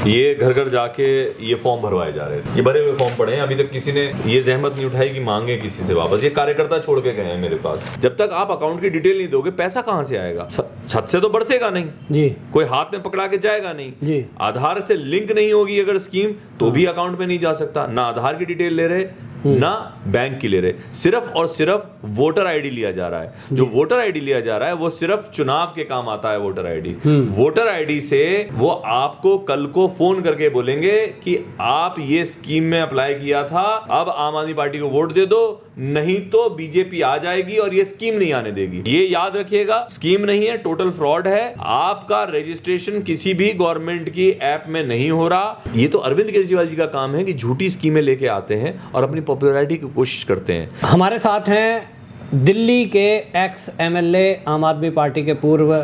ये घर घर जाके ये फॉर्म भरवाए जा रहे थे, ये भरे हुए फॉर्म पड़े हैं, अभी तक किसी ने ये जहमत नहीं उठाई कि मांगे किसी से वापस। ये कार्यकर्ता छोड़ के गए हैं मेरे पास। जब तक आप अकाउंट की डिटेल नहीं दोगे पैसा कहां से आएगा? छत से तो बरसेगा नहीं जी, कोई हाथ में पकड़ा के जाएगा नहीं जी। आधार से लिंक नहीं होगी अगर स्कीम तो भी अकाउंट में नहीं जा सकता। ना आधार की डिटेल ले रहे ना बैंक की ले रहे, सिर्फ और सिर्फ वोटर आईडी लिया जा रहा है। जो वोटर आईडी लिया जा रहा है वो सिर्फ चुनाव के काम आता है। वोटर आईडी, वोटर आईडी से वो आपको कल को फोन करके बोलेंगे कि आप ये स्कीम में अप्लाई किया था, अब आम आदमी पार्टी को वोट दे दो, नहीं तो बीजेपी आ जाएगी और ये स्कीम नहीं आने देगी। ये याद रखिएगा, स्कीम नहीं है, टोटल फ्रॉड है। आपका रजिस्ट्रेशन किसी भी गवर्नमेंट की ऐप में नहीं हो रहा। ये तो अरविंद केजरीवाल जी का काम है कि झूठी स्कीमें लेके आते हैं और अपनी पॉपुलैरिटी की कोशिश करते हैं। हमारे साथ हैं दिल्ली के एक्स एमएलए आम आदमी पार्टी के पूर्व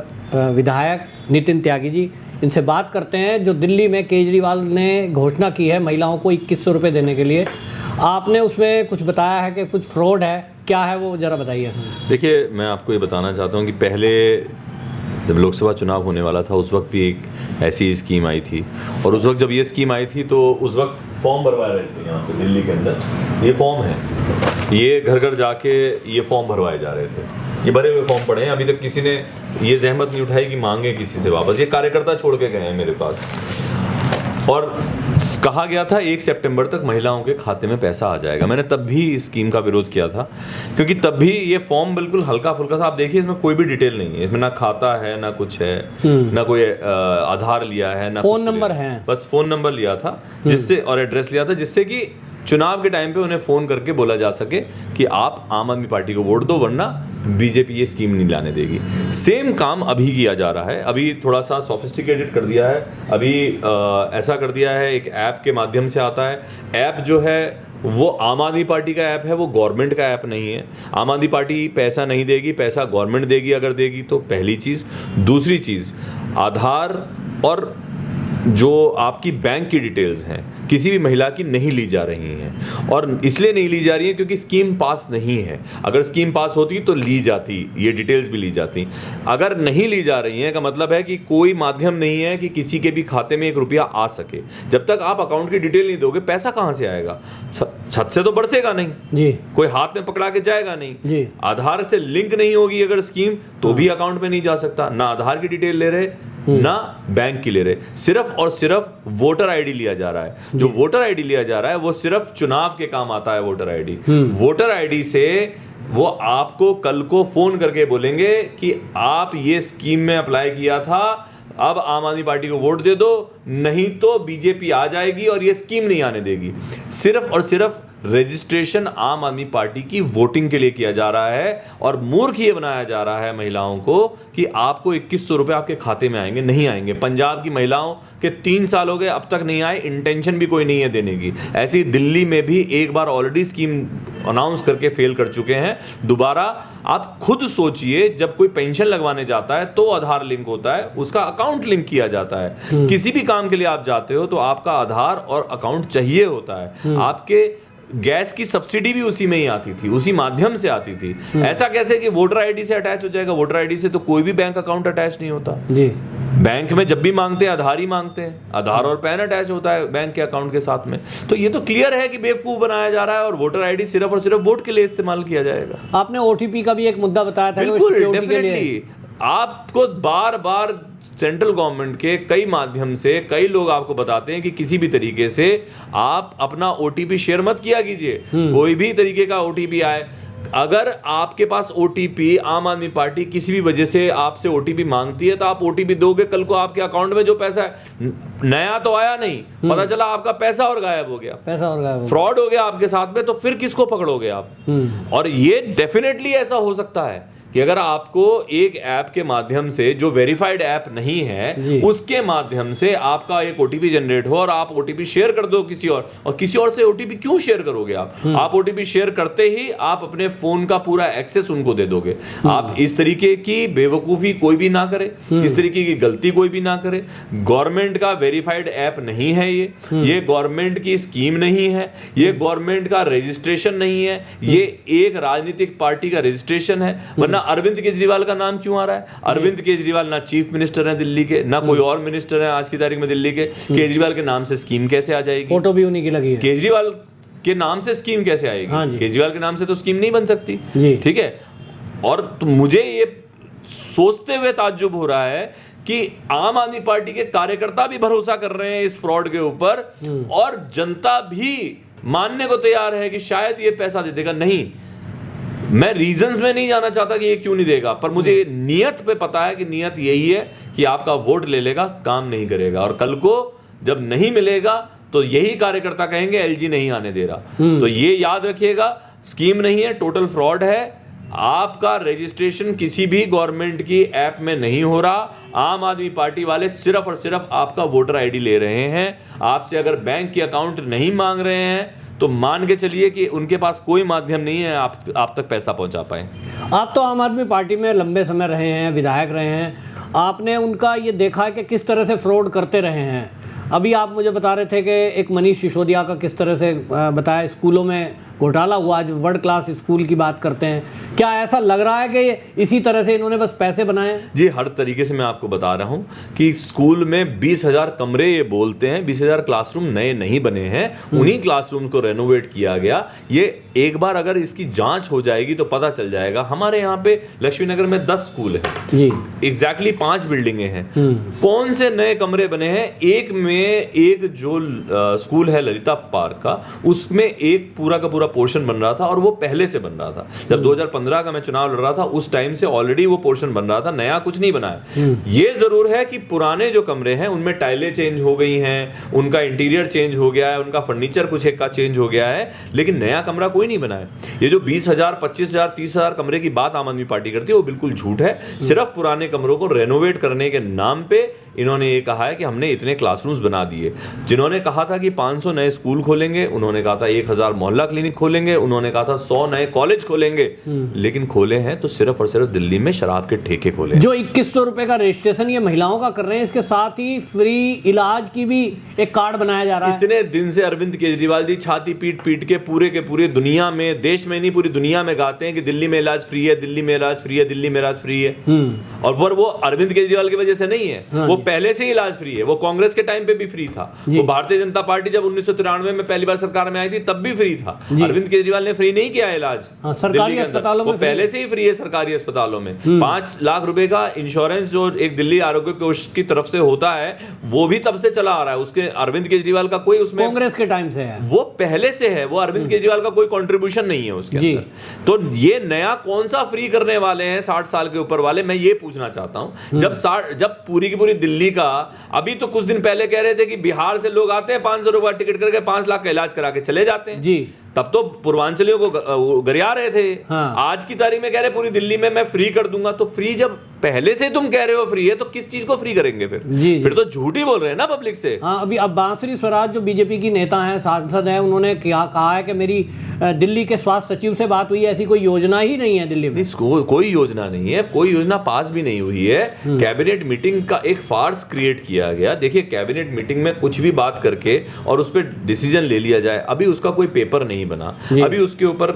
विधायक नितिन त्यागी जी। इनसे बात करते हैं। जो दिल्ली में केजरीवाल ने घोषणा की है महिलाओं को 2100 रुपये देने के लिए, आपने उसमें कुछ बताया है कि कुछ फ्रॉड है, क्या है वो जरा बताइए। देखिए, मैं आपको ये बताना चाहता हूँ कि पहले जब लोकसभा चुनाव होने वाला था उस वक्त भी एक ऐसी स्कीम आई थी, और उस वक्त जब ये स्कीम आई थी तो उस वक्त फॉर्म भरवा रहे थे यहाँ पे दिल्ली के अंदर। ये फॉर्म है, ये घर घर जाके ये फॉर्म भरवाए जा रहे थे, ये भरे हुए फॉर्म पड़े हैं, अभी तक किसी ने ये जहमत नहीं उठाई कि मांगे किसी से वापस। ये कार्यकर्ता छोड़ के गए हैं मेरे पास। और कहा गया था 1 सितंबर तक महिलाओं के खाते में पैसा आ जाएगा। मैंने तब भी इस स्कीम का विरोध किया था, क्योंकि तब भी ये फॉर्म बिल्कुल हल्का फुल्का था। आप देखिए, इसमें कोई भी डिटेल नहीं है, इसमें ना खाता है ना कुछ है, ना कोई आधार लिया है, ना फोन नंबर है, बस फोन नंबर लिया था जिससे, और एड्रेस लिया था, जिससे कि चुनाव के टाइम पे उन्हें फोन करके बोला जा सके कि आप आम आदमी पार्टी को वोट दो, वरना बीजेपी ये स्कीम नहीं लाने देगी। सेम काम अभी किया जा रहा है। अभी थोड़ा सा सोफिस्टिकेटेड कर दिया है। अभी ऐसा कर दिया है, एक ऐप के माध्यम से आता है। ऐप जो है वो आम आदमी पार्टी का ऐप है, वो गवर्नमेंट का ऐप नहीं है। आम आदमी पार्टी पैसा नहीं देगी, पैसा गवर्नमेंट देगी अगर देगी तो, पहली चीज़। दूसरी चीज़, आधार और जो आपकी बैंक की डिटेल्स हैं किसी भी महिला की नहीं ली जा रही हैं, और इसलिए नहीं ली जा रही है क्योंकि स्कीम पास नहीं है। अगर स्कीम पास होती तो ली जाती, ये डिटेल्स भी ली जाती। अगर नहीं ली जा रही हैं का मतलब है कि कोई माध्यम नहीं है कि किसी के भी खाते में 1 रुपया आ सके। जब तक आप अकाउंट की डिटेल नहीं दोगे पैसा कहां से आएगा? छत से तो बरसेगा नहीं जी, कोई हाथ में पकड़ा के जाएगा नहीं जी। आधार से लिंक नहीं होगी अगर स्कीम तो भी अकाउंट में नहीं जा सकता। ना आधार की डिटेल ले रहे ना बैंक की ले रहे, सिर्फ और सिर्फ वोटर आईडी लिया जा रहा है। जो वोटर आईडी लिया जा रहा है वो सिर्फ चुनाव के काम आता है। वोटर आईडी, वोटर आईडी से वो आपको कल को फोन करके बोलेंगे कि आप ये स्कीम में अप्लाई किया था, अब आम आदमी पार्टी को वोट दे दो, नहीं तो बीजेपी आ जाएगी और ये स्कीम नहीं आने देगी। सिर्फ और सिर्फ रजिस्ट्रेशन आम आदमी पार्टी की वोटिंग के लिए किया जा रहा है, और मूर्ख ये बनाया जा रहा है महिलाओं को कि आपको 2100 रुपए आपके खाते में आएंगे। नहीं आएंगे। पंजाब की महिलाओं के 3 साल हो गए, अब तक नहीं आए, इंटेंशन भी कोई नहीं है देने की। ऐसी दिल्ली में भी एक बार ऑलरेडी स्कीम अनाउंस करके फेल कर चुके हैं। दोबारा आप खुद सोचिए, जब कोई पेंशन लगवाने जाता है तो आधार लिंक होता है, उसका अकाउंट लिंक किया जाता है। किसी भी काम के लिए आप जाते हो तो आपका आधार और अकाउंट चाहिए होता है। आपके गैस की सब्सिडी भी उसी में ही आती थी, उसी माध्यम से आती थी। ऐसा कैसे कि वोटर आईडी से अटैच हो जाएगा? वोटर आईडी से तो कोई भी बैंक अकाउंट अटैच नहीं होता जी। बैंक में जब भी मांगते हैं आधार ही मांगते हैं, आधार और पैन अटैच होता है बैंक के अकाउंट के साथ में। तो ये तो क्लियर है कि बेवकूफ बनाया जा रहा है, और वोटर आईडी सिर्फ और सिर्फ वोट के लिए इस्तेमाल किया जाएगा। आपने ओटीपी का भी एक मुद्दा बताया था। बिल्कुल, डेफिनेटली। आपको बार बार सेंट्रल गवर्नमेंट के कई माध्यम से कई लोग आपको बताते हैं कि किसी भी तरीके से आप अपना ओटीपी शेयर मत किया कीजिए। कोई भी तरीके का ओटीपी आए, अगर आपके पास ओटीपी, आम आदमी पार्टी किसी भी वजह से आपसे ओटीपी मांगती है तो आप ओटीपी दोगे, कल को आपके अकाउंट में जो पैसा है नया तो आया नहीं, पता चला आपका पैसा और गायब हो गया, फ्रॉड हो गया आपके साथ में, तो फिर किसको पकड़ोगे आप? और ये डेफिनेटली ऐसा हो सकता है कि अगर आपको एक ऐप के माध्यम से, जो वेरीफाइड ऐप नहीं है, उसके माध्यम से आपका एक ओटीपी जनरेट हो और आप ओटीपी शेयर कर दो किसी और किसी और से ओटीपी क्यों शेयर करोगे आप ओटीपी शेयर करते ही आप अपने फोन का पूरा एक्सेस उनको दे दोगे। आप इस तरीके की बेवकूफी कोई भी ना करे, इस तरीके की गलती कोई भी ना करे। गवर्नमेंट का वेरीफाइड ऐप नहीं है ये गवर्नमेंट की स्कीम नहीं है, ये गवर्नमेंट का रजिस्ट्रेशन नहीं है, ये एक राजनीतिक पार्टी का रजिस्ट्रेशन है। वरना अरविंद केजरीवाल का नाम क्यों आ रहा है? अरविंद केजरीवाल ना चीफ मिनिस्टर हैं दिल्ली के, ना कोई और मिनिस्टर हैं आज की तारीख में दिल्ली के। केजरीवाल के नाम से स्कीम कैसे आ जाएगी? फोटो भी उन्हीं की लगी है। केजरीवाल के नाम से स्कीम कैसे आएगी? हाँ जी। केजरीवाल के नाम से तो स्कीम नहीं बन सकती। जी। ठीक है। और तो मुझे ये सोचते हुए ताज्जुब हो रहा है कि आम आदमी पार्टी के कार्यकर्ता भी भरोसा कर रहे हैं इस फ्रॉड के ऊपर, और जनता भी मानने को तैयार है कि शायद ये पैसा दे देगा। नहीं, मैं रीजंस में नहीं जाना चाहता कि ये क्यों नहीं देगा, पर मुझे नियत पे पता है कि नियत यही है कि आपका वोट ले लेगा, काम नहीं करेगा, और कल को जब नहीं मिलेगा तो यही कार्यकर्ता कहेंगे एलजी नहीं आने दे रहा। तो ये याद रखिएगा, स्कीम नहीं है, टोटल फ्रॉड है। आपका रजिस्ट्रेशन किसी भी गवर्नमेंट की ऐप में नहीं हो रहा। आम आदमी पार्टी वाले सिर्फ और सिर्फ आपका वोटर आईडी ले रहे हैं। आपसे अगर बैंक की अकाउंट नहीं मांग रहे हैं तो मान के चलिए कि उनके पास कोई माध्यम नहीं है आप तक पैसा पहुंचा पाए। आप तो आम आदमी पार्टी में लंबे समय रहे हैं, विधायक रहे हैं, आपने उनका ये देखा है कि किस तरह से फ्रॉड करते रहे हैं। अभी आप मुझे बता रहे थे कि एक मनीष सिसोदिया का किस तरह से बताया स्कूलों में घोटाला हुआ, आज वर्ल्ड क्लास स्कूल की बात करते हैं। क्या ऐसा लग रहा है कि इसी तरह से इन्होंने बस पैसे बनाए? जी, हर तरीके से मैं आपको बता रहा हूं कि स्कूल में 20,000 कमरे ये बोलते हैं, 20,000 क्लासरूम नए नहीं बने हैं, उन्हीं क्लासरूम को रेनोवेट किया गया। ये एक बार अगर इसकी जांच हो जाएगी तो पता चल जाएगा। हमारे यहाँ पे लक्ष्मी नगर में 10 स्कूल है जी, एग्जैक्टली 5 बिल्डिंगें हैं। कौन से नए कमरे बने हैं? एक में एक जो स्कूल है ललिता पार्क का, उसमें एक पूरा का पूरा पोर्शन बन रहा था, और वो पहले से बन रहा था। जब 2015 का मैं चुनाव लड़ रहा था उस टाइम से ऑलरेडी वो पोर्शन बन रहा था, नया कुछ नहीं बना है। ये जरूर है कि पुराने जो कमरे हैं उनमें टाइलें चेंज हो गई हैं, उनका इंटीरियर चेंज हो गया है, उनका फर्नीचर कुछ एक का चेंज हो गया है, लेकिन नया कमरा कोई नहीं बना है। ये जो 20,000, 25,000, 30,000 कमरे की बात आम आदमी पार्टी करती है वो बिल्कुल झूठ है। सिर्फ पुराने कमरों को रेनोवेट करने के नाम पे इन्होंने ये कहा है कि हमने इतने क्लासरूम्स बना दिए। जिन्होंने कहा था कि 500 नए स्कूल खोलेंगे, उन्होंने कहा था 1,000 मोहल्ला क्लिनिक खोलेंगे, उन्होंने कहा था 100 नए कॉलेज खोलेंगे, लेकिन खोले हैं तो सिर्फ और सिर्फ दिल्ली में शराब के ठेके खोले। जो 2100 रुपए का रजिस्ट्रेशन ये महिलाओं का कर रहे हैं, इसके साथ ही फ्री इलाज की भी एक कार्ड बनाया जा रहा है। इतने दिन से अरविंद केजरीवाल जी छाती पीट पीट के पूरे दुनिया में, देश में नहीं पूरी दुनिया में गाते हैं कि दिल्ली में इलाज फ्री है, दिल्ली में इलाज फ्री है, दिल्ली में इलाज फ्री है। और पर वो अरविंद केजरीवाल की वजह से नहीं है, वो पहले से ही इलाज फ्री है। वो कांग्रेस के टाइम पे भी फ्री था, वो भारतीय जनता पार्टी जब 1993 में पहली बार सरकार में आई थी तब भी फ्री था। अरविंद केजरीवाल ने फ्री नहीं किया इलाज सरकारी अस्पतालों में, वो पहले से ही फ्री है सरकारी अस्पतालों में। 5 लाख रुपए का इंश्योरेंस जो एक दिल्ली आरोग्य कोष की तरफ से होता है वो भी तब से चला आ रहा है। उसके अरविंद केजरीवाल का कोई उसमें कांग्रेस के टाइम से है, वो पहले से है, वो अरविंद केजरीवाल का कोई कंट्रीब्यूशन नहीं है उसके अंदर। तो ये नया कौन सा फ्री करने वाले हैं 60 साल के ऊपर वाले, मैं ये पूछना चाहता हूं। जब पूरी की पूरी दिल्ली का, अभी तो कुछ दिन पहले कह रहे थे कि बिहार से लोग आते हैं 500 रुपया टिकट करके 5 लाख का इलाज करा के चले जाते हैं जी, तब तो पूर्वांचलियों को गरिया रहे थे। हाँ। आज की तारीख में कह रहे पूरी दिल्ली में मैं फ्री कर दूंगा। तो फ्री जब पहले से तुम कह रहे हो फ्री है तो किस चीज को फ्री करेंगे फिर? जी, फिर तो झूठ ही बोल रहे हैं ना पब्लिक से। हाँ, अभी अब बांसुरी स्वराज जो बीजेपी की नेता हैं, सांसद हैं, उन्होंने क्या कहा है कि मेरी दिल्ली के स्वास्थ्य सचिव से बात हुई है, ऐसी कोई योजना ही नहीं है दिल्ली में। कोई योजना नहीं है, कोई योजना पास भी नहीं हुई है। कैबिनेट मीटिंग का एक फार्स क्रिएट किया गया। देखिए, कैबिनेट मीटिंग में कुछ भी बात करके और उस पर डिसीजन ले लिया जाए, अभी उसका कोई पेपर नहीं बना। अभी उसके ऊपर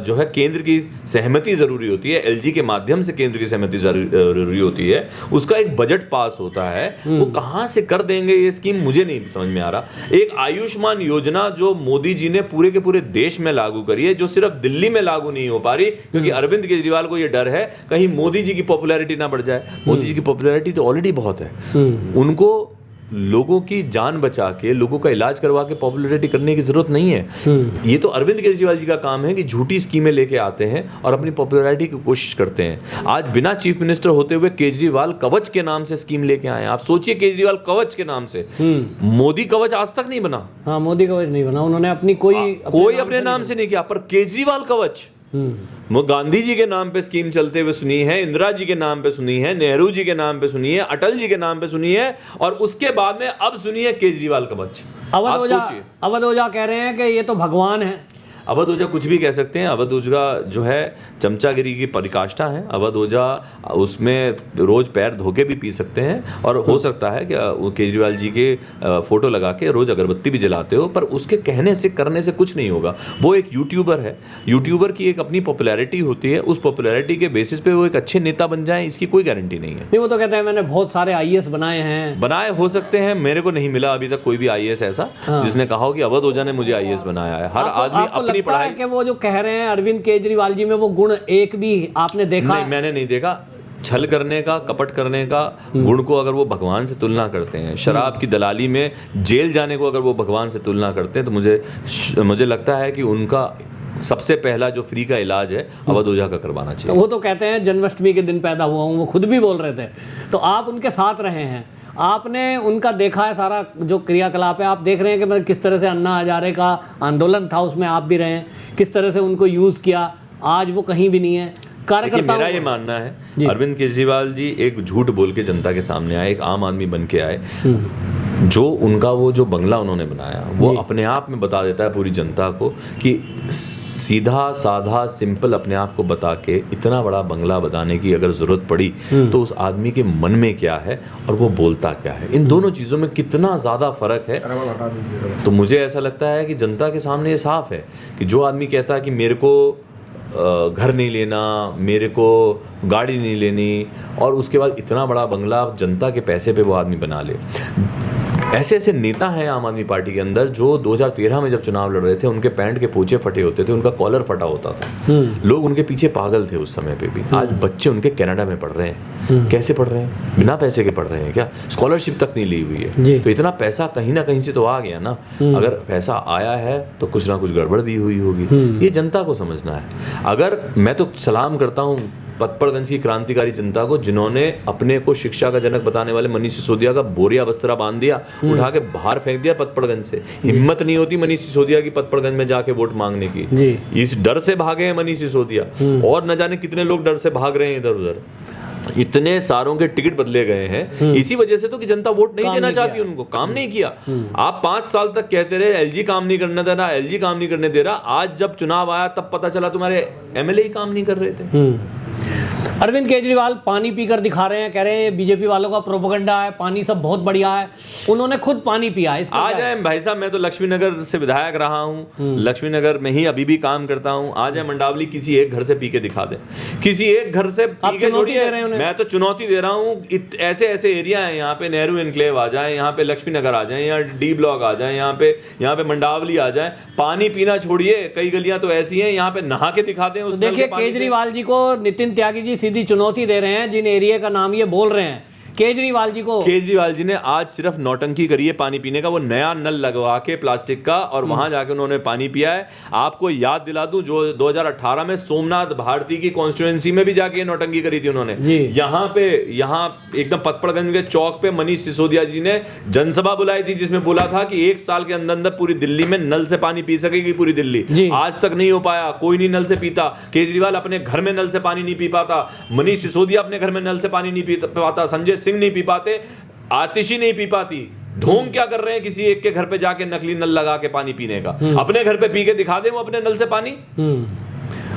जो है केंद्र की सहमति जरूरी होती है, एलजी के माध्यम से केंद्र की सहमति जरूरी होती है। उसका एक बजट पास होता है, वो कहां से कर देंगे ये स्कीम मुझे नहीं समझ में आ रहा। एक आयुष्मान योजना जो मोदी जी ने पूरे के पूरे देश में लागू करी है, जो सिर्फ दिल्ली में लागू नहीं हो पा रही क्योंकि अरविंद केजरीवाल को ये डर है कहीं मोदी जी की पॉपुलैरिटी ना बढ़ जाए। मोदी जी की पॉपुलैरिटी तो ऑलरेडी बहुत है, उनको लोगों की जान बचा के, लोगों का इलाज करवा के पॉपुलैरिटी करने की जरूरत नहीं है। ये तो अरविंद केजरीवाल जी का काम है कि झूठी स्कीमें लेके आते हैं और अपनी पॉपुलैरिटी की कोशिश करते हैं। आज बिना चीफ मिनिस्टर होते हुए केजरीवाल कवच के नाम से स्कीम लेके आए। आप सोचिए, केजरीवाल कवच के नाम से, मोदी कवच आज तक नहीं बना। हाँ, मोदी कवच नहीं बना, उन्होंने अपनी कोई अपने नाम से नहीं किया, पर केजरीवाल कवच वो गांधी जी के नाम पे स्कीम चलते हुए सुनी है, इंदिरा जी के नाम पे सुनी है, नेहरू जी के नाम पे सुनी है, अटल जी के नाम पे सुनी है, और उसके बाद में अब सुनी है केजरीवाल कवच। अवध ओझा कह रहे हैं कि ये तो भगवान है। अवध ओझा कुछ भी कह सकते हैं, अवध ओझा जो है चमचागिरी की परिकाष्ठा है। अवध ओझा उसमें रोज पैर धोके भी पी सकते हैं और हो सकता है कि वो केजरीवाल जी के फोटो लगा के रोज अगरबत्ती भी जलाते हो, पर उसके कहने से करने से कुछ नहीं होगा। वो एक यूट्यूबर है, यूट्यूबर की एक अपनी पॉपुलैरिटी होती है, उस पॉपुलैरिटी के बेसिस पे वो एक अच्छे नेता बन जाए इसकी कोई गारंटी नहीं है। नहीं, वो तो कहते हैं मैंने बहुत सारे आईएएस बनाए हैं। बनाए हो सकते हैं, मेरे को नहीं मिला अभी तक कोई भी आईएएस ऐसा जिसने कहा हो कि अवध ओझा ने मुझे आईएएस बनाया है। हर आदमी अपनी पढ़ाई के वो जो कह रहे हैं अरविंद केजरीवाल जी में वो गुण एक भी आपने देखा? नहीं, मैंने नहीं देखा। छल करने का, कपट करने का गुण को अगर वो भगवान से तुलना करते हैं, शराब की दलाली में जेल जाने को अगर वो भगवान से तुलना करते हैं, तो मुझे लगता है कि उनका सबसे पहला जो फ्री का इलाज है अवध ओझा का करवाना चाहिए। वो तो कहते हैं जन्माष्टमी के दिन पैदा हुआ हूँ, वो खुद भी बोल रहे थे। तो आप उनके साथ रहे हैं, आपने उनका देखा है सारा जो क्रियाकलाप है, आप देख रहे हैं कि मतलब किस तरह से अन्ना हजारे का आंदोलन था उसमें आप भी रहे हैं, किस तरह से उनको यूज़ किया, आज वो कहीं भी नहीं है। कार्यकर्ता मेरा ये मानना है अरविंद केजरीवाल जी एक झूठ बोल के जनता के सामने आए, एक आम आदमी बन के आए। जो उनका वो जो बंगला उन्होंने बनाया वो अपने आप में बता देता है पूरी जनता को कि सीधा साधा सिंपल अपने आप को बता के इतना बड़ा बंगला बनाने की अगर जरूरत पड़ी तो उस आदमी के मन में क्या है और वो बोलता क्या है, इन दोनों चीज़ों में कितना ज़्यादा फर्क है। तो मुझे ऐसा लगता है कि जनता के सामने ये साफ है कि जो आदमी कहता है कि मेरे को घर नहीं लेना, मेरे को गाड़ी नहीं लेनी, और उसके बाद इतना बड़ा बंगला जनता के पैसे पे वो आदमी बना ले। ऐसे ऐसे नेता हैं आम आदमी पार्टी के अंदर जो 2013 में जब चुनाव लड़ रहे थे उनके पैंट के पोंचे फटे होते थे, उनका कॉलर फटा होता था, लोग उनके पीछे पागल थे उस समय पे भी। आज बच्चे उनके कनाडा में पढ़ रहे हैं। कैसे पढ़ रहे हैं? बिना पैसे के पढ़ रहे हैं क्या? स्कॉलरशिप तक नहीं ली हुई है। तो इतना पैसा कहीं ना कहीं से तो आ गया ना। अगर पैसा आया है तो कुछ ना कुछ गड़बड़ भी हुई होगी, ये जनता को समझना है। अगर मैं तो सलाम करता हूँ पतपड़गंज की क्रांतिकारी जनता को जिन्होंने अपने को शिक्षा का जनक बताने वाले मनीष सिसोदिया का बोरिया बस्तरा बांध दिया, उठा के बाहर फेंक दिया पतपड़गंज से। हिम्मत नहीं होती मनीष सिसोदिया की पतपड़गंज में जाके वोट मांगने की। इस डर से भागे हैं मनीष सिसोदिया, और न जाने कितने लोग डर से भाग रहे हैं इधर उधर। इतने सारों के टिकट बदले गए हैं इसी वजह से तो कि जनता वोट नहीं देना चाहती, उनको काम नहीं किया। आप 5 साल तक कहते रहे एलजी काम नहीं करने दे रहा, एलजी काम नहीं करने दे रहा। आज जब चुनाव आया तब पता चला तुम्हारे एमएलए ही काम नहीं कर रहे थे। अरविंद केजरीवाल पानी पीकर दिखा रहे हैं, कह रहे हैं बीजेपी वालों का प्रोपेगेंडा है, पानी सब बहुत बढ़िया है। उन्होंने खुद पानी पिया है। आ जाए भाई साहब, मैं तो लक्ष्मी नगर से विधायक रहा हूँ, लक्ष्मी नगर में ही अभी भी काम करता हूँ। आ जाए मंडावली, किसी एक घर से पी के दिखा दे, किसी एक घर से पी के छोड़िए। मैं तो चुनौती दे रहा हूँ। ऐसे ऐसे एरिया है यहाँ पे, नेहरू एनक्लेव आ जाए, यहाँ पे लक्ष्मी नगर आ जाए, यहाँ डी ब्लॉक आ जाए, यहाँ पे मंडावली आ जाए, पानी पीना छोड़िए। कई गलियां तो ऐसी हैं यहाँ पे नहा के दिखाते हैं। देखिए केजरीवाल जी को नितिन त्यागी जी सीधी चुनौती दे रहे हैं, जिन एरिया का नाम ये बोल रहे हैं केजरीवाल जी को। केजरीवाल जी ने आज सिर्फ नौटंकी करी है पानी पीने का, वो नया नल लगवा के प्लास्टिक का, और वहां जाके उन्होंने पानी पिया है। आपको याद दिला दूं, जो 2018 में सोमनाथ भारती की कॉन्स्टिट्यूएंसी में भी जाके नौटंकी करी थी उन्होंने। यहाँ एकदम पतपड़गंज के चौक पे मनीष सिसोदिया जी ने जनसभा बुलाई थी, जिसमें बोला था कि 1 साल के अंदर अंदर पूरी दिल्ली में नल से पानी पी सकेगी पूरी दिल्ली। आज तक नहीं हो पाया, कोई नहीं नल से पीता। केजरीवाल अपने घर में नल से पानी नहीं पी पाता, मनीष सिसोदिया अपने घर में नल से पानी नहीं पी पाता, संजय सिंह नहीं पी पाते, आतिशी नहीं पी पाती। ढोंग क्या कर रहे हैं किसी एक के घर पे जाके नकली नल लगा के पानी पीने का? अपने घर पे पी के दिखा दे वो अपने नल से पानी।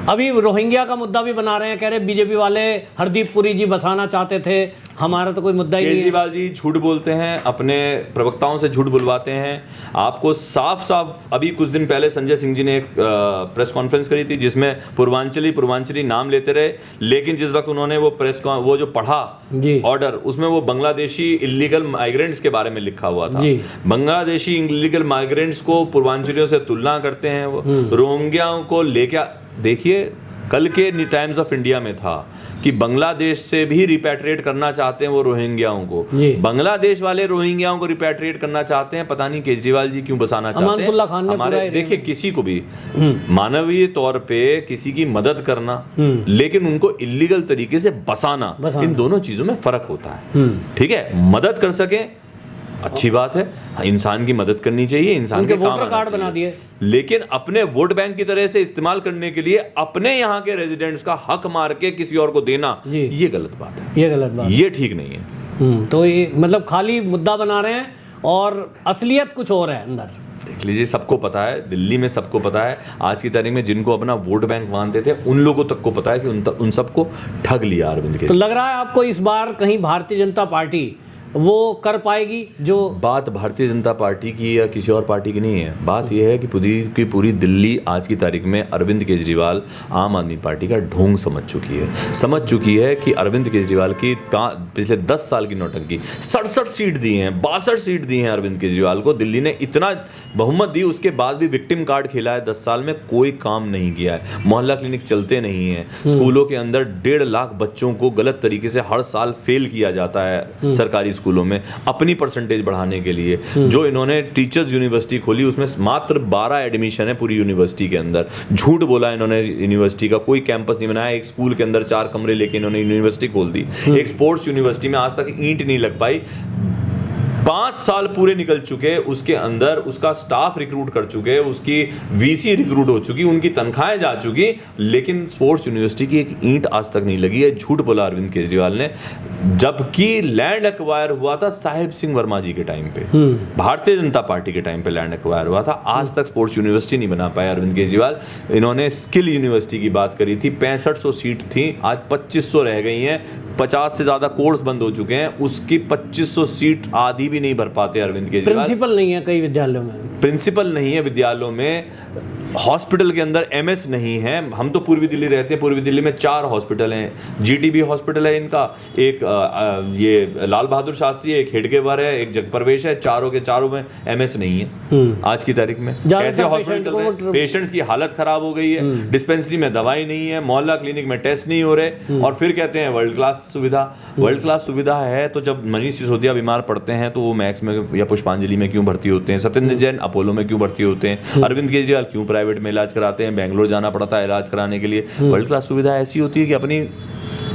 अभी रोहिंग्या का मुद्दा भी बना रहे हैं, कह रहे बीजेपी वाले हरदीप पुरी जी बसाना चाहते थे, हमारा तो कोई मुद्दा ही नहीं है। केजरीवाल जी झूठ बोलते हैं, अपने प्रवक्ताओं से झूठ बुलवाते हैं। आपको साफ साफ अभी कुछ दिन पहले संजय सिंह जी ने एक प्रेस कॉन्फ्रेंस करी थी जिसमें पूर्वांचली नाम लेते रहे, लेकिन जिस वक्त उन्होंने वो जो पढ़ा ऑर्डर, उसमें वो बांग्लादेशी इलीगल माइग्रेंट्स के बारे में लिखा हुआ था। बांग्लादेशी इलीगल माइग्रेंट्स को पूर्वांचलियों से तुलना करते हैं वो। रोहिंग्याओं को लेकर देखिए, कल के टाइम्स ऑफ इंडिया में था कि बांग्लादेश से भी रिपैट्रिएट करना चाहते हैं वो रोहिंग्याओं को। बांग्लादेश वाले रोहिंग्याओं को रिपैट्रिएट करना चाहते हैं, पता नहीं केजरीवाल जी क्यों बसाना चाहते हैं। हमारे देखिए, किसी को भी मानवीय तौर पे किसी की मदद करना, लेकिन उनको इलीगल तरीके से बसाना, इन दोनों चीजों में फर्क होता है। ठीक है, मदद कर सके अच्छी बात है, इंसान की मदद करनी चाहिए, इंसान के काम वोटर कार्ड बना दिए, लेकिन अपने वोट बैंक की तरह से इस्तेमाल करने के लिए अपने यहाँ के रेजिडेंट्स का हक मार के किसी और को देना, ये गलत बात है। ये गलत बात, ये ठीक नहीं है। तो ये मतलब खाली मुद्दा बना रहे हैं और असलियत कुछ और है अंदर। देख लीजिए, सबको पता है, दिल्ली में सबको पता है, आज की तारीख में जिनको अपना वोट बैंक मानते थे उन लोगों तक को पता है कि उन सबको ठग लिया अरविंद तो लग रहा है आपको इस बार कहीं भारतीय जनता पार्टी वो कर पाएगी जो बात भारतीय जनता पार्टी की या किसी और पार्टी की नहीं है। बात यह है कि पूरी दिल्ली आज की तारीख में अरविंद केजरीवाल आम आदमी पार्टी का ढोंग समझ चुकी है कि अरविंद केजरीवाल की पिछले 10 साल की नौटंकी, 67 सीट दी हैं, 62 सीट दी हैं अरविंद केजरीवाल को, दिल्ली ने इतना बहुमत दी, उसके बाद भी विक्टिम कार्ड खेला है। 10 साल में कोई काम नहीं किया है, मोहल्ला क्लिनिक चलते नहीं है, स्कूलों के अंदर 1.5 लाख बच्चों को गलत तरीके से हर साल फेल किया जाता है सरकारी स्कूलों में अपनी परसेंटेज बढ़ाने के लिए। जो इन्होंने टीचर्स यूनिवर्सिटी खोली उसमें मात्र 12 एडमिशन है पूरी यूनिवर्सिटी के अंदर। झूठ बोला इन्होंने, यूनिवर्सिटी का कोई कैंपस नहीं बनाया, एक स्कूल के अंदर 4 कमरे लेके इन्होंने यूनिवर्सिटी खोल दी। एक स्पोर्ट्स यूनिवर्सिटी में आज तक ईंट नहीं लग पाई। 5 साल पूरे निकल चुके, उसके अंदर उसका स्टाफ रिक्रूट कर चुके, उसकी वीसी रिक्रूट हो चुकी, उनकी तनख्वाहें जा चुकी, लेकिन स्पोर्ट्स यूनिवर्सिटी की एक ईंट आज तक नहीं लगी है। झूठ बोला अरविंद केजरीवाल ने, जबकि लैंड एक्वायर हुआ था साहिब सिंह वर्मा जी के टाइम पे, भारतीय जनता पार्टी के टाइम पे लैंड एक्वायर हुआ था। आज तक स्पोर्ट्स यूनिवर्सिटी नहीं बना पाया अरविंद केजरीवाल। इन्होंने स्किल यूनिवर्सिटी की बात करी थी, 6500 सीट थी, आज 2500 रह गई हैं। 50 से ज्यादा कोर्स बंद हो चुके हैं, उसकी 2500 सीट आधी भी नहीं भर पाते अरविंद केजरीवाल। प्रिंसिपल नहीं है कई विद्यालयों में, प्रिंसिपल नहीं है विद्यालयों में, हॉस्पिटल के अंदर एमएस नहीं है। हम तो पूर्वी दिल्ली रहते हैं, पूर्वी दिल्ली में 4 हॉस्पिटल हैं, जीटीबी हॉस्पिटल है इनका, एक ये लाल बहादुर शास्त्री है, एक हेडगेवर है, एक जगप्रवेश है, चारों के चारों में एमएस नहीं है आज की तारीख में। कैसे हॉस्पिटल चल रहे हैं, पेशेंट्स की हालत खराब हो गई है, डिस्पेंसरी में दवाई नहीं है, मोहल्ला क्लिनिक में टेस्ट नहीं हो रहे, और फिर कहते हैं वर्ल्ड क्लास सुविधा। वर्ल्ड क्लास सुविधा है तो जब मनीष सिसोदिया बीमार पड़ते हैं तो वो मैक्स में या पुष्पांजलि में क्यों भर्ती होते हैं, सत्येंद्र जैन अपोलो में क्यों भर्ती होते हैं, अरविंद केजरीवाल क्यों प्राइवेट में इलाज कराते हैं, बेंगलोर जाना पड़ता है इलाज कराने के लिए। वर्ल्ड क्लास सुविधा ऐसी होती है कि अपनी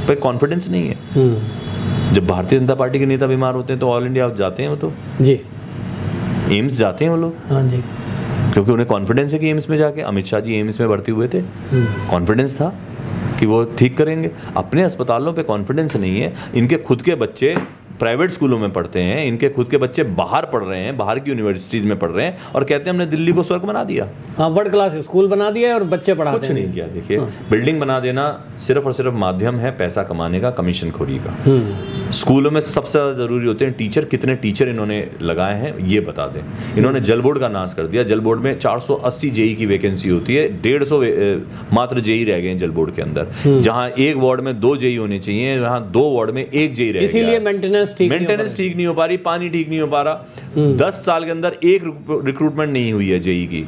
पे कॉन्फिडेंस नहीं है। जब भारतीय जनता पार्टी के नेता बीमार होते हैं तो ऑल इंडिया जाते हैं, वो तो जी एम्स जाते हैं वो लोग। हाँ जी, क्योंकि उन्हें कॉन्फिडेंस है कि एम्स में जाके, अमित शाह जी एम्स में भर्ती हुए थे, कॉन्फिडेंस था कि वो ठीक करेंगे। अपने अस्पतालों पे कॉन्फिडेंस नहीं है। इनके खुद के बच्चे प्राइवेट स्कूलों में पढ़ते हैं, इनके खुद के बच्चे बाहर पढ़ रहे हैं, बाहर की यूनिवर्सिटीज में पढ़ रहे हैं, और कहते हैं हमने दिल्ली को स्वर्ग बना दिया। हाँ, वर्ल्ड क्लास स्कूल बना दिया और बच्चे पढ़ाते कुछ नहीं किया। देखिए, बिल्डिंग बना देना सिर्फ और सिर्फ माध्यम है पैसा कमाने का, कमीशन खोरी का। स्कूलों में सबसे ज्यादा जरूरी होते हैं टीचर। कितने टीचर इन्होंने लगाए हैं ये बता दें। इन्होंने जल बोर्ड का नाश कर दिया। जल बोर्ड में 480 जेई की वैकेंसी होती है, 150 मात्र जेई रह गए हैं जल बोर्ड के अंदर। जहां एक वार्ड में 2 जेई होने चाहिए, वहां 2 वार्ड में 1 जेई रह गया। इसीलिए मेंटेनेंस ठीक नहीं हो पा रही, पानी ठीक नहीं हो पा रहा। 10 साल के अंदर एक रिक्रूटमेंट नहीं हुई है जेई की,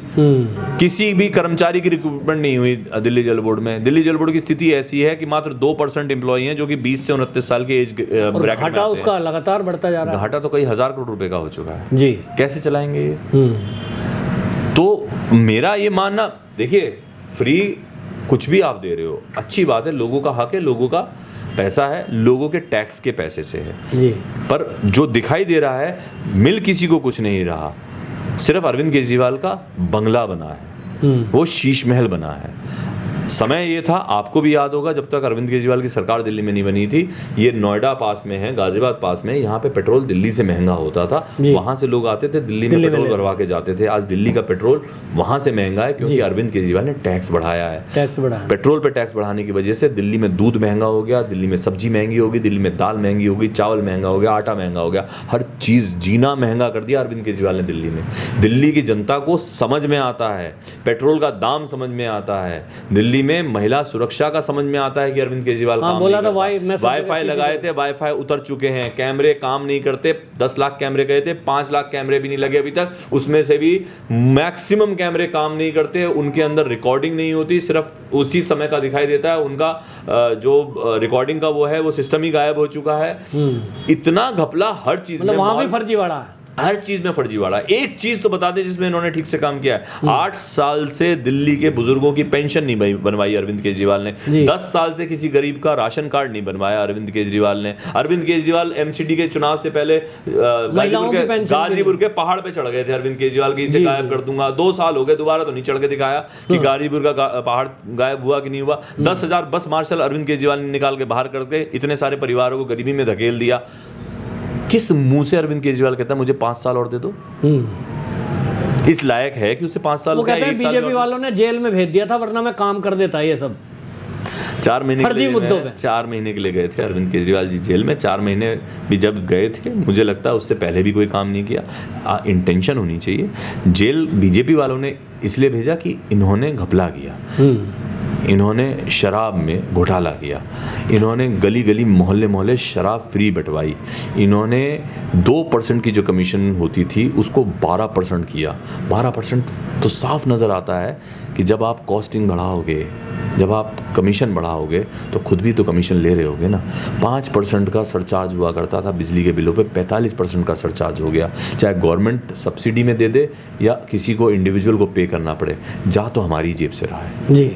किसी भी कर्मचारी की रिक्रूटमेंट नहीं हुई दिल्ली जल बोर्ड में। दिल्ली जल बोर्ड की स्थिति ऐसी है कि मात्र 2% एम्प्लॉई हैं जो कि 20 से 29 साल के एज ब्रैकेट में घाटा उसका लगातार बढ़ता जा रहा है। घाटा तो कई हजार करोड़ रुपए का हो चुका है जी। कैसे चलाएंगे ये? तो मेरा ये मानना, देखिए फ्री कुछ भी आप दे रहे हो, अच्छी बात है, लोगों का हक है, लोगों का पैसा है, लोगों के टैक्स के पैसे से है जी। पर जो दिखाई दे रहा है, मिल किसी को कुछ नहीं रहा। सिर्फ अरविंद केजरीवाल का बंगला बना है, वो शीश महल बना है। समय ये था, आपको भी याद होगा, जब तक अरविंद केजरीवाल की सरकार दिल्ली में नहीं बनी थी, ये नोएडा पास में है, गाजियाबाद पास में है, यहाँ पे पेट्रोल दिल्ली से महंगा होता था। वहां से लोग आते थे, दिल्ली में पेट्रोल भरवा के जाते थे। आज दिल्ली का पेट्रोल वहां से महंगा है क्योंकि अरविंद केजरीवाल ने टैक्स बढ़ाया है। पेट्रोल पे टैक्स बढ़ाने की वजह से दिल्ली में दूध महंगा हो गया, दिल्ली में सब्जी महंगी होगी, दिल्ली में दाल महंगी होगी, चावल महंगा हो गया, आटा महंगा हो गया, हर चीज जीना महंगा कर दिया अरविंद केजरीवाल ने दिल्ली में। दिल्ली की जनता को समझ में आता है, पेट्रोल का दाम समझ में आता है, दिल्ली में महिला सुरक्षा का समझ में आता है कि अरविंद केजरीवाल काम बोला नहीं था। वाईफाई लगाए थे, वाईफाई उतर चुके हैं, कैमरे काम नहीं करते। 10 लाख कैमरे गए थे, 5 लाख कैमरे भी नहीं लगे अभी तक, उसमें से भी मैक्सिमम कैमरे काम नहीं करते, उनके अंदर रिकॉर्डिंग नहीं होती, सिर्फ उसी समय का दिखाई देता है। उनका जो रिकॉर्डिंग का वो है, वो सिस्टम ही गायब हो चुका है। इतना घपला हर चीज में, वहां भी फर्जीवाड़ा है, हर चीज में फर्जीवाड़ा। एक चीज तो बता दे जिसमें इन्होंने ठीक से काम किया है। 8 साल से दिल्ली के बुजुर्गों की पेंशन नहीं बनवाई अरविंद केजरीवाल ने। 10 साल से किसी गरीब का राशन कार्ड नहीं बनवाया अरविंद केजरीवाल ने। अरविंद केजरीवाल एमसीडी के चुनाव से पहले गाजीपुर के पहाड़ पे चढ़ गए थे अरविंद केजरीवाल की, इसे गायब कर दूंगा। 2 साल हो गए, दोबारा तो नहीं चढ़ के दिखाया कि गाजीपुर का पहाड़ गायब हुआ कि नहीं हुआ। 10,000 बस मार्शल अरविंद केजरीवाल ने निकाल के बाहर करके इतने सारे परिवारों को गरीबी में धकेल दिया। किस मुंह से अरविंद केजरीवाल कहता है मुझे 5 साल और दे दो? इस लायक है कि उसे 5 साल वो का कहते हैं 1 साल बीजेपी वालों ने जेल में भेज दिया था, वरना मैं काम कर देता ये सब। 4 महीने फर्जी मुद्दों पे 4 महीने के लिए गए थे अरविंद केजरीवाल जी जेल में। 4 महीने भी जब गए थे, मुझे लगता है उससे पहले भी कोई काम नहीं किया। इंटेंशन होनी चाहिए। जेल बीजेपी वालों ने इसलिए भेजा कि इन्होंने घपला किया, इन्होंने शराब में घोटाला किया, इन्होंने गली गली मोहल्ले मोहल्ले शराब फ्री बंटवाई, इन्होंने 2% की जो कमीशन होती थी उसको 12% किया। 12% तो साफ नज़र आता है कि जब आप कॉस्टिंग बढ़ाओगे, जब आप कमीशन बढ़ाओगे तो खुद भी तो कमीशन ले रहे होगे ना। 5% का सरचार्ज हुआ करता था बिजली के बिलों पे, 45% का सरचार्ज हो गया। चाहे गवर्नमेंट सब्सिडी में दे दे या किसी को इंडिविजुअल को पे करना पड़े, जा तो हमारी जेब से रहा है। जी।